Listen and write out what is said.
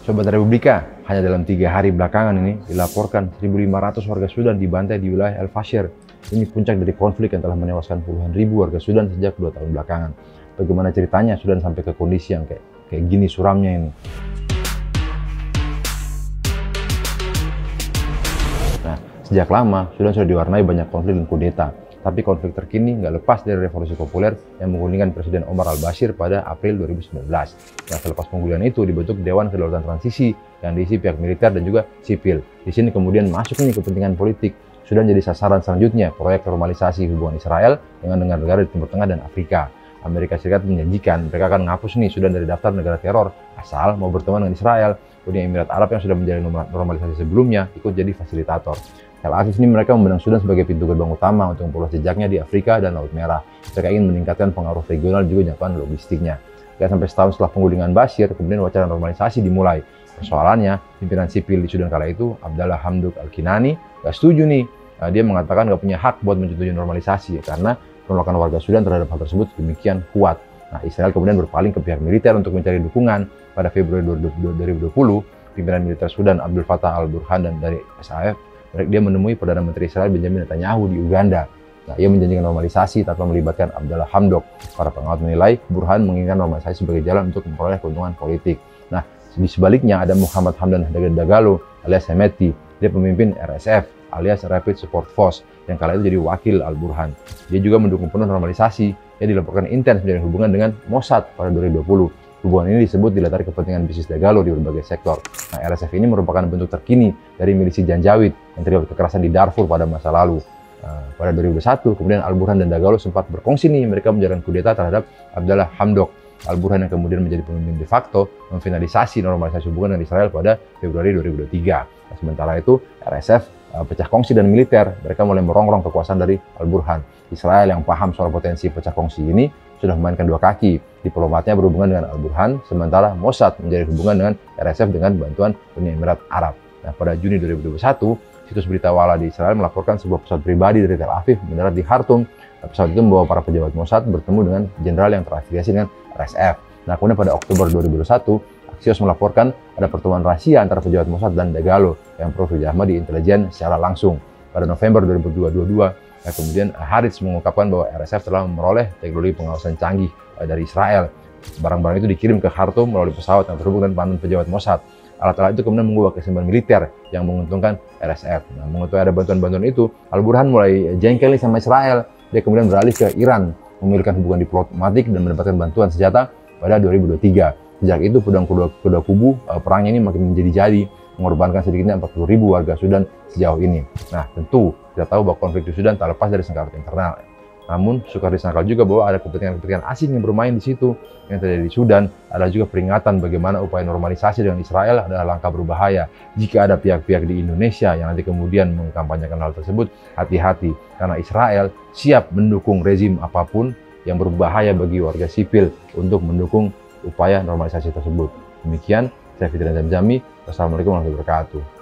Sobat Republika, hanya dalam 3 hari belakangan ini dilaporkan 1.500 warga Sudan dibantai di wilayah El Fasher. Ini puncak dari konflik yang telah menewaskan puluhan ribu warga Sudan sejak 2 tahun belakangan. Bagaimana ceritanya Sudan sampai ke kondisi yang kayak gini suramnya ini? Nah, sejak lama Sudan sudah diwarnai banyak konflik dan kudeta. Tapi konflik terkini nggak lepas dari revolusi populer yang menggulingkan Presiden Omar al-Bashir pada April 2019. Nah, selepas penggulingan itu dibentuk Dewan Kedaulatan Transisi yang diisi pihak militer dan juga sipil. Di sini kemudian masuk nih kepentingan politik. Sudan jadi sasaran selanjutnya proyek normalisasi hubungan Israel dengan negara-negara di Timur Tengah dan Afrika. Amerika Serikat menjanjikan mereka akan menghapus nih Sudan dari daftar negara teror asal mau berteman dengan Israel. Uni Emirat Arab yang sudah menjalin normalisasi sebelumnya ikut jadi fasilitator. Tel Aviv ini mereka memandang Sudan sebagai pintu gerbang utama untuk memperluas jejaknya di Afrika dan Laut Merah. Mereka ingin meningkatkan pengaruh regional juga jangkauan logistiknya. Gak sampai setahun setelah penggulingan Bashir, kemudian wacana normalisasi dimulai. Persoalannya, pimpinan sipil di Sudan kala itu, Abdallah Hamdok Al-Kinani, gak setuju nih. Dia mengatakan gak punya hak buat menyetujui normalisasi karena penolakan warga Sudan terhadap hal tersebut demikian kuat. Nah, Israel kemudian berpaling ke pihak militer untuk mencari dukungan. Pada Februari 2020, pimpinan militer Sudan Abdul Fattah al-Burhan dan dari SAF, dia menemui Perdana Menteri Israel Benjamin Netanyahu di Uganda. Nah, ia menjanjikan normalisasi tanpa melibatkan Abdallah Hamdok. Para pengamat menilai Burhan menginginkan normalisasi sebagai jalan untuk memperoleh keuntungan politik. Nah, di sebaliknya ada Muhammad Hamdan Dagalo alias Hemeti. Dia pemimpin RSF alias Rapid Support Force yang kala itu jadi wakil Al-Burhan. Dia juga mendukung penuh normalisasi. Dia dilaporkan intens menjalin hubungan dengan Mossad pada 2020. Hubungan ini disebut dilatari kepentingan bisnis Dagalo di berbagai sektor. Nah, RSF ini merupakan bentuk terkini dari milisi Janjawid yang terlibat kekerasan di Darfur pada masa lalu. Pada 2021, kemudian Al-Burhan dan Dagalo sempat berkongsi nih mereka menjalankan kudeta terhadap Abdallah Hamdok. Al-Burhan yang kemudian menjadi pemimpin de facto memfinalisasi normalisasi hubungan dengan Israel pada Februari 2023. Nah, sementara itu, RSF pecah kongsi dan militer. Mereka mulai merongrong kekuasaan dari Al-Burhan. Israel yang paham soal potensi pecah kongsi ini sudah memainkan dua kaki. Diplomatnya berhubungan dengan Al-Burhan, sementara Mossad menjadi hubungan dengan RSF dengan bantuan Uni Emirat Arab. Nah, pada Juni 2021, situs berita Wala di Israel melaporkan sebuah pesawat pribadi dari Tel Aviv mendarat di Khartoum. Pesawat itu membawa para pejabat Mossad bertemu dengan jenderal yang terafiliasi dengan RSF. Nah, kemudian pada Oktober 2021, Axios melaporkan ada pertemuan rahasia antara pejabat Mossad dan Dagalo yang bekerjasama di intelijen secara langsung. Pada November 2022, kemudian Haaretz mengungkapkan bahwa RSF telah memperoleh teknologi pengawasan canggih dari Israel. Barang-barang itu dikirim ke Khartoum melalui pesawat yang terhubung dengan panel pejabat Mossad. Alat-alat itu kemudian mengubah keseimbangan militer yang menguntungkan RSF. Nah, mengetahui ada bantuan-bantuan itu, Al-Burhan mulai jengkel sama Israel. Dia kemudian beralih ke Iran, memiliki hubungan diplomatik dan mendapatkan bantuan senjata pada 2023. Sejak itu, pedang kedua kubu perangnya ini makin menjadi-jadi, mengorbankan sedikitnya 40.000 warga Sudan sejauh ini. Nah, tentu kita tahu bahwa konflik di Sudan tak lepas dari sengkarut internal. Namun, sukar disangkal juga bahwa ada kepentingan-kepentingan asing yang bermain di situ. Yang terjadi di Sudan ada juga peringatan bagaimana upaya normalisasi dengan Israel adalah langkah berbahaya. Jika ada pihak-pihak di Indonesia yang nanti kemudian mengkampanyekan hal tersebut, hati-hati. Karena Israel siap mendukung rezim apapun yang berbahaya bagi warga sipil untuk mendukung upaya normalisasi tersebut. Demikian, saya Fitri Zamzami. Wassalamualaikum warahmatullahi wabarakatuh.